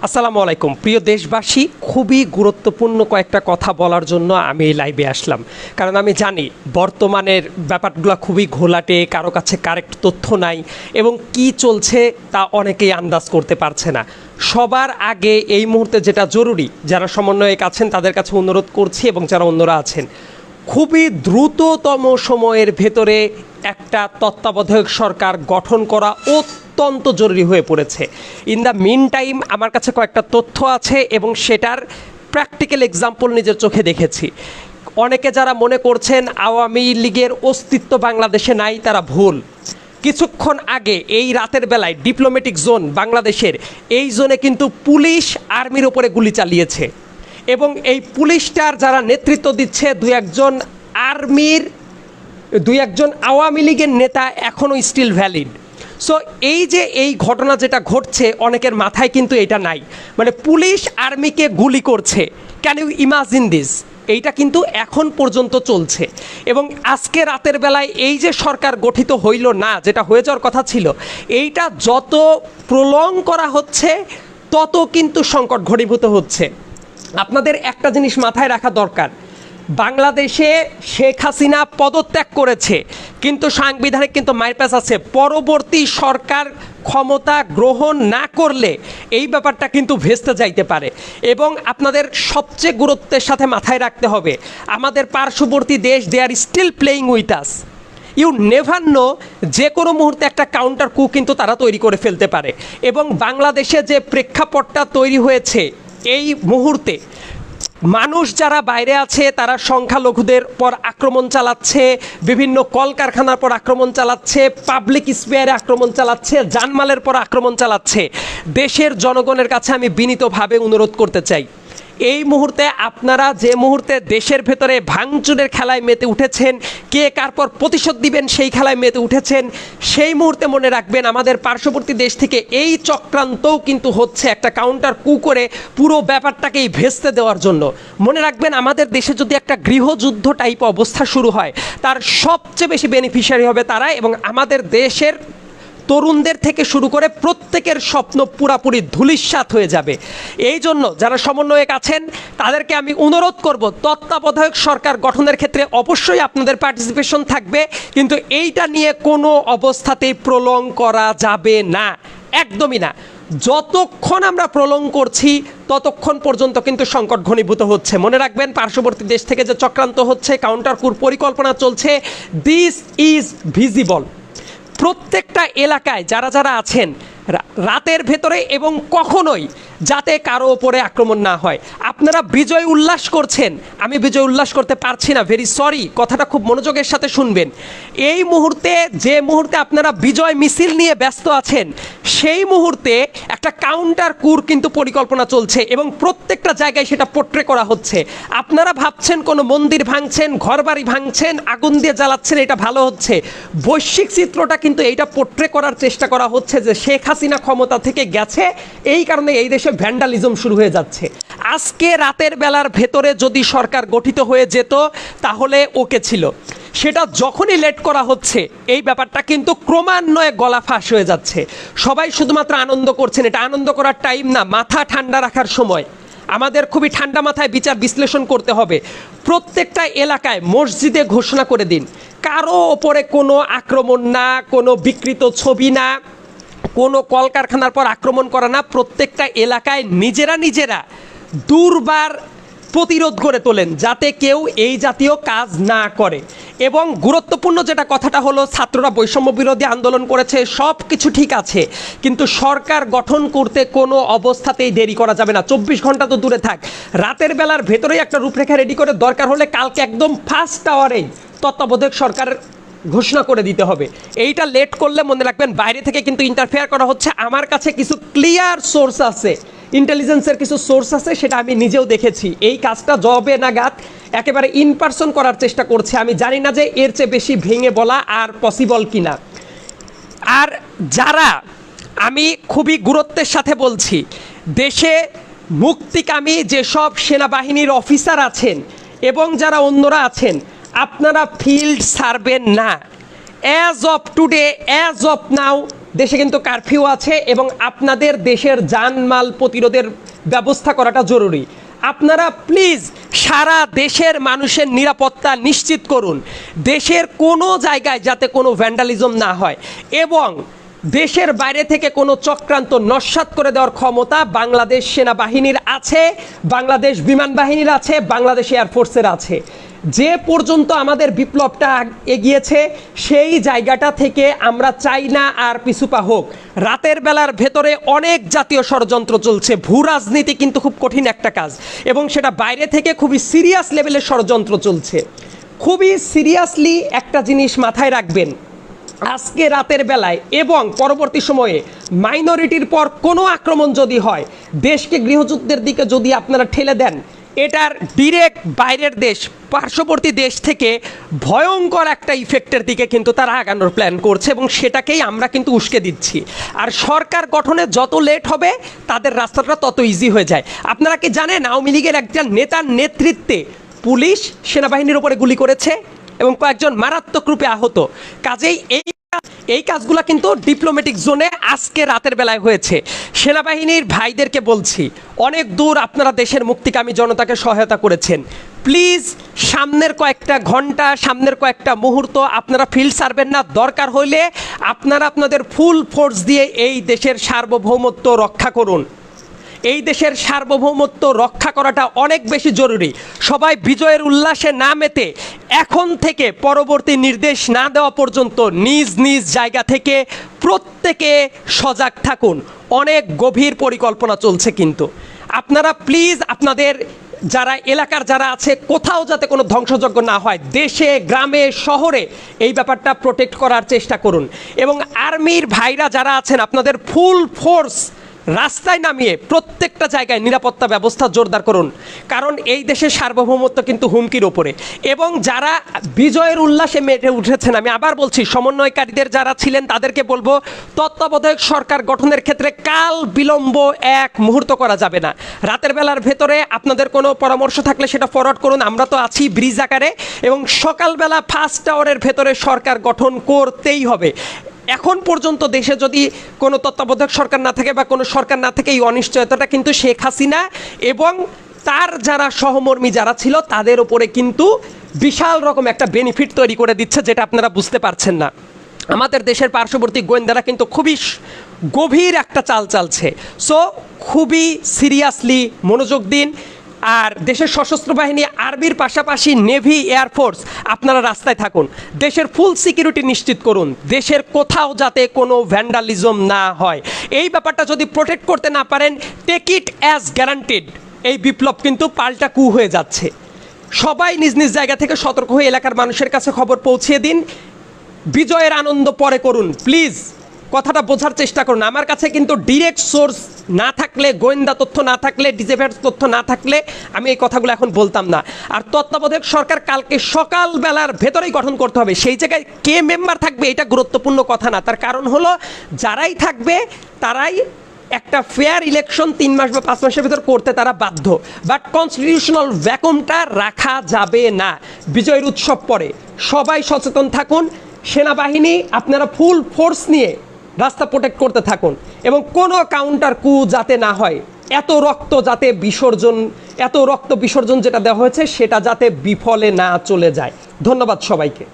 আসসালামু আলাইকুম প্রিয় দেশবাসী, খুবই গুরুত্বপূর্ণ কয়েকটা কথা বলার জন্য আমি এই লাইভে আসলাম। কারণ আমি জানি বর্তমানের ব্যাপারগুলো খুবই ঘোলাটে, কারো কাছে কারেক্ট তথ্য নাই এবং কি চলছে তা অনেকেই আন্দাজ করতে পারছে না। সবার আগে এই মুহূর্তে যেটা জরুরি, যারা সমন্বয়ক আছেন তাদের কাছে অনুরোধ করছি এবং যারা অন্যরা আছেন, খুবই দ্রুততম সময়ের ভেতরে একটা তত্ত্বাবধায়ক সরকার গঠন করা অত্যন্ত জরুরি হয়ে পড়েছে। ইন দ্য মিন টাইম আমার কাছে কয়েকটা তথ্য আছে এবং সেটার প্র্যাকটিক্যাল এক্সাম্পল নিজের চোখে দেখেছি। অনেকে যারা মনে করছেন আওয়ামী লীগের অস্তিত্ব বাংলাদেশে নাই, তারা ভুল। কিছুক্ষণ আগে এই রাতের বেলায় ডিপ্লোম্যাটিক জোন বাংলাদেশের, এই জোনে কিন্তু পুলিশ আর্মির ওপরে গুলি চালিয়েছে এবং এই পুলিশটার যারা নেতৃত্ব দিচ্ছে দুই একজন আওয়ামী লীগের নেতা এখনও স্টিল ভ্যালিড। সো এই যে এই ঘটনা যেটা ঘটছে, অনেকের মাথায় কিন্তু এটা নাই, মানে পুলিশ আর্মিকে গুলি করছে। Can you imagine this? এইটা কিন্তু এখন পর্যন্ত চলছে এবং আজকে রাতের বেলায় এই যে সরকার গঠিত হইল না, যেটা হয়ে যাওয়ার কথা ছিল, এইটা যত প্রলং করা হচ্ছে তত কিন্তু সংকট ঘনীভূত হচ্ছে। আপনাদের একটা জিনিস মাথায় রাখা দরকার, বাংলাদেশে শেখ হাসিনা পদত্যাগ করেছে কিন্তু সাংবিধানিক কিন্তু মাইরপ্যাচ আছে। পরবর্তী সরকার ক্ষমতা গ্রহণ না করলে এই ব্যাপারটা কিন্তু ভেস্তে যাইতে পারে এবং আপনাদের সবচেয়ে গুরুত্বের সাথে মাথায় রাখতে হবে, আমাদের পার্শ্ববর্তী দেশ, they are still playing with us. You never know, যে কোনো মুহূর্তে একটা কাউন্টার কু কিন্তু তারা তৈরি করে ফেলতে পারে এবং বাংলাদেশে যে প্রেক্ষাপটটা তৈরি হয়েছে এই মুহূর্তে, মানুষ যারা বাইরে আছে তারা সংখ্যালঘুদের পর আক্রমণ চালাচ্ছে, বিভিন্ন কলকারখানার পর আক্রমণ চালাচ্ছে, পাবলিক স্পেয়ারে আক্রমণ চালাচ্ছে, জানমালের পর আক্রমণ চালাচ্ছে। দেশের জনগণের কাছে আমি বিনীতভাবে অনুরোধ করতে চাই, এই মুহূর্তে আপনারা যে মুহূর্তে দেশের ভেতরে ভাঙচুরের খেলায় মেতে উঠেছেন, কে কার পর প্রতিশোধ দিবেন সেই খেলায় মেতে উঠেছেন, সেই মুহূর্তে মনে রাখবেন আমাদের পার্শ্ববর্তী দেশ থেকে এই চক্রান্তও কিন্তু হচ্ছে একটা কাউন্টার কু করে পুরো ব্যাপারটাকেই ভেস্তে দেওয়ার জন্য। মনে রাখবেন আমাদের দেশে যদি একটা গৃহযুদ্ধ টাইপ অবস্থা শুরু হয়, তার সবচেয়ে বেশি বেনিফিশিয়ারি হবে তারা এবং আমাদের দেশের তরুণদের থেকে শুরু করে প্রত্যেকের স্বপ্ন পুরাপুরি ধূলিসাৎ হয়ে যাবে। এই জন্য যারা সমন্বয়ক আছেন তাদেরকে আমি অনুরোধ করব, তত্ত্বাবধায়ক সরকার গঠনের ক্ষেত্রে অবশ্যই আপনাদের পার্টিসিপেশন থাকবে, কিন্তু এইটা নিয়ে কোনো অবস্থাতেই প্রলং করা যাবে না, একদমই না। যতক্ষণ আমরা প্রলং করছি ততক্ষণ পর্যন্ত কিন্তু সংকট ঘনীভূত হচ্ছে। মনে রাখবেন পার্শ্ববর্তী দেশ থেকে যে চক্রান্ত হচ্ছে, কাউন্টার কুর পরিকল্পনা চলছে, দিস ইজ ভিজিবল। প্রত্যেকটা এলাকায় যারা যারা আছেন রাতের ভেতরে এবং কখনোই যাতে কারো ওপরে আক্রমণ না হয়। আপনারা বিজয় উল্লাস করছেন, আমি বিজয় উল্লাস করতে পারছি না, ভেরি সরি, কথাটা খুব মনোযোগের সাথে শুনবেন। এই মুহূর্তে যে মুহূর্তে আপনারা বিজয় মিছিল নিয়ে ব্যস্ত আছেন, সেই মুহূর্তে একটা কাউন্টার কুর কিন্তু পরিকল্পনা চলছে এবং প্রত্যেকটা জায়গায় সেটা পোট্রে করা হচ্ছে। আপনারা ভাবছেন কোনো মন্দির ভাঙছেন, ঘরবাড়ি ভাঙছেন, আগুন দিয়ে জ্বালাচ্ছেন, এটা ভালো হচ্ছে। বৈশ্বিক চিত্রটা কিন্তু এইটা পোট্রে করার চেষ্টা করা হচ্ছে যে শেখ হাসিনা ক্ষমতা থেকে গেছে, এই কারণে এই দেশে ভ্যান্ডালিজম শুরু হয়ে যাচ্ছে। আজকে রাতের বেলার ভেতরে যদি সরকার গঠিত হয়ে যেত তাহলে ওকে ছিল, সেটা যখনই লেট করা হচ্ছে এই ব্যাপারটা কিন্তু ক্রমান্বয়ে গলা ফাঁস হয়ে যাচ্ছে। সবাই শুধুমাত্র আনন্দ করছেন, এটা আনন্দ করার টাইম না, মাথা ঠান্ডা রাখার সময়। আমাদের খুবই ঠান্ডা মাথায় বিচার বিশ্লেষণ করতে হবে। প্রত্যেকটা এলাকায় মসজিদে ঘোষণা করে দিন, কারো ওপরে কোনো আক্রমণ না, কোনো বিকৃত ছবি না, কোনো কলকারখানার পর আক্রমণ করা না। প্রত্যেকটা এলাকায় নিজেরা দুর্বার প্রতিরোধ করে তোলেন যাতে কেউ এই জাতীয় কাজ না করে। এবং গুরুত্বপূর্ণ যেটা কথাটা হলো, ছাত্ররা বৈষম্য বিরোধী আন্দোলন করেছে, সব কিছু ঠিক আছে, কিন্তু সরকার গঠন করতে কোনো অবস্থাতেই দেরি করা যাবে না। 24 ঘন্টা তো দূরে থাক, রাতের বেলার ভেতরেই একটা রূপরেখা রেডি করে দরকার হলে কালকে একদম ফার্স্ট আওয়ারেই তত্ত্বাবধায়ক সরকারের ঘোষণা করে দিতে হবে। এইটা লেট করলে মনে রাখবেন বাইরে থেকে কিন্তু ইন্টারফেয়ার করা হচ্ছে। আমার কাছে কিছু ক্লিয়ার সোর্স আছে, ইন্টেলিজেন্সের কিছু সোর্স আছে, সেটা আমি নিজেও দেখেছি। এই কাজটা জবে নাগাদ একেবারে ইন পারসন করার চেষ্টা করছে। আমি জানি না যে এর চেয়ে বেশি ভেঙে বলা আর পসিবল কিনা। আর যারা, আমি খুবই গুরুত্বের সাথে বলছি, দেশে মুক্তিকামী যেসব সেনাবাহিনীর অফিসার আছেন এবং যারা অন্যরা আছেন, আপনারা ফিল্ড ছাড়বেন না। As of today, as of now, দেশে কিন্তু কারফিউ আছে এবং আপনাদের দেশের জানমাল প্রতিরোধের ব্যবস্থা করাটা জরুরি। আপনারা প্লিজ সারা দেশের মানুষের নিরাপত্তা নিশ্চিত করুন, দেশের কোনো জায়গায় যাতে কোনো ভ্যান্ডালিজম না হয় এবং দেশের বাইরে থেকে কোনো চক্রান্ত নস্যাৎ করে দেওয়ার ক্ষমতা বাংলাদেশ সেনাবাহিনীর আছে, বাংলাদেশ বিমান বাহিনীর আছে, বাংলাদেশ এয়ারফোর্সের আছে। যে পর্যন্ত আমাদের বিপ্লবটা এগিয়েছে সেই জায়গাটা থেকে আমরা চাই না আর পিছুপা হোক। রাতের বেলার ভেতরে অনেক জাতীয় ষড়যন্ত্র চলছে, ভূ রাজনীতি কিন্তু খুব কঠিন একটা কাজ এবং সেটা বাইরে থেকে খুবই সিরিয়াস লেভেলের ষড়যন্ত্র চলছে। খুবই সিরিয়াসলি একটা জিনিস মাথায় রাখবেন, আজকে রাতের বেলায় এবং পরবর্তী সময়ে মাইনরিটির পর কোনো আক্রমণ যদি হয়, দেশকে গৃহযুদ্ধের দিকে যদি আপনারা ঠেলে দেন, এটার ডিরেক্ট বাইরের দেশ পার্শ্ববর্তী দেশ থেকে ভয়ঙ্কর একটা ইফেক্টের দিকে কিন্তু তারা আগানোর প্ল্যান করছে এবং সেটাকেই আমরা কিন্তু উস্কে দিচ্ছি। আর সরকার গঠনে যত লেট হবে তাদের রাস্তাটা তত ইজি হয়ে যায়। আপনারা কি জানেন আওয়ামী লীগের একজন নেতার নেতৃত্বে পুলিশ সেনাবাহিনীর উপরে গুলি করেছে এবং কয়েকজন মারাত্মক রূপে আহত? কাজেই এই কাজগুলো কিন্তু ডিপ্লোম্যাটিক জোনে আজকে রাতের বেলায় হয়েছে। সেনাবাহিনীর ভাইদেরকে বলছি, অনেক দূর আপনারা দেশের মুক্তিকামী জনতাকে সহায়তা করেছেন, প্লিজ সামনের কয়েকটা ঘন্টা, সামনের কয়েকটা মুহূর্ত আপনারা ফিল্ড সারবেন না। দরকার হইলে আপনারা আপনাদের ফুল ফোর্স দিয়ে এই দেশের সার্বভৌমত্ব রক্ষা করুন। এই দেশের সার্বভৌমত্ব রক্ষা করাটা অনেক বেশি জরুরি। সবাই বিজয়ের উল্লাসে না মেতে এখন থেকে পরবর্তী নির্দেশ না দেওয়া পর্যন্ত নিজ নিজ জায়গা থেকে প্রত্যেকে সজাগ থাকুন। অনেক গভীর পরিকল্পনা চলছে কিন্তু আপনারা প্লিজ আপনাদের যারা এলাকার যারা আছে কোথাও যাতে কোনো ধ্বংসযজ্ঞ না হয়, দেশে গ্রামে শহরে এই ব্যাপারটা প্রোটেক্ট করার চেষ্টা করুন এবং আর্মির ভাইরা যারা আছেন আপনাদের ফুল ফোর্স রাস্তায় নামিয়ে প্রত্যেকটা জায়গায় নিরাপত্তা ব্যবস্থা জোরদার করুন, কারণ এই দেশের সার্বভৌমত্ব কিন্তু হুমকির ওপরে। এবং যারা বিজয়ের উল্লাসে মেতে উঠেছেন, আমি আবার বলছি সমন্বয়কারীদের যারা ছিলেন তাদেরকে বলবো তত্ত্বাবধায়ক সরকার গঠনের ক্ষেত্রে কাল বিলম্ব এক মুহূর্ত করা যাবে না। রাতের বেলার ভেতরে আপনাদের কোনো পরামর্শ থাকলে সেটা ফরওয়ার্ড করুন, আমরা তো আছি ব্রিজ আকারে, এবং সকালবেলা ফার্স্ট আওয়ারের ভেতরে সরকার গঠন করতেই হবে। এখন পর্যন্ত দেশে যদি কোনো তত্ত্বাবধায়ক সরকার না থাকে বা কোনো সরকার না থাকে, এই অনিশ্চয়তাটা কিন্তু শেখ হাসিনা এবং তার যারা সহমর্মী যারা ছিল তাদের উপরে কিন্তু বিশাল রকম একটা বেনিফিট তৈরি করে দিচ্ছে, যেটা আপনারা বুঝতে পারছেন না। আমাদের দেশের পার্শ্ববর্তী গোয়েন্দারা কিন্তু খুবই গভীর একটা চাল চালছে। সো খুবই সিরিয়াসলি মনোযোগ দিন। আর দেশের সশস্ত্র বাহিনী আর্মির পাশাপাশি নেভি, এয়ারফোর্স আপনারা রাস্তায় থাকুন, দেশের ফুল সিকিউরিটি নিশ্চিত করুন, দেশের কোথাও যাতে কোনো ভ্যান্ডালিজম না হয়। এই ব্যাপারটা যদি প্রোটেক্ট করতে না পারেন, টেক ইট অ্যাজ গ্যারান্টেড এই বিপ্লব কিন্তু পাল্টা কু হয়ে যাচ্ছে। সবাই নিজ নিজ জায়গা থেকে সতর্ক হয়ে এলাকার মানুষের কাছে খবর পৌঁছিয়ে দিন। বিজয়ের আনন্দ পরে করুন, প্লিজ কথাটা বোঝার চেষ্টা করুন। আমার কাছে কিন্তু ডিরেক্ট সোর্স না থাকলে, গোয়েন্দা তথ্য না থাকলে, ডিজেভের তথ্য না থাকলে আমি এই কথাগুলো এখন বলতাম না। আর তত্ত্বাবধায়ক সরকার কালকে সকালবেলার ভেতরেই গঠন করতে হবে। সেই জায়গায় কে মেম্বার থাকবে এটা গুরুত্বপূর্ণ কথা না, তার কারণ হলো যারাই থাকবে তারাই একটা ফেয়ার ইলেকশন 3 মাস বা 5 মাসের ভিতর করতে তারা বাধ্য। বাট কনস্টিটিউশনাল ভ্যাকুমটা রাখা যাবে না। বিজয়ের উৎসব পরে সবাই সচেতন থাকুন। সেনাবাহিনী আপনারা ফুল ফোর্স নিয়ে রাস্তা প্রোটেক্ট করতে থাকুন এবং কোনো কাউন্টার কু যাতে না হয়। এত রক্ত বিসর্জন যেটা দেওয়া হয়েছে সেটা যাতে বিফলে না চলে যায়। ধন্যবাদ সবাইকে।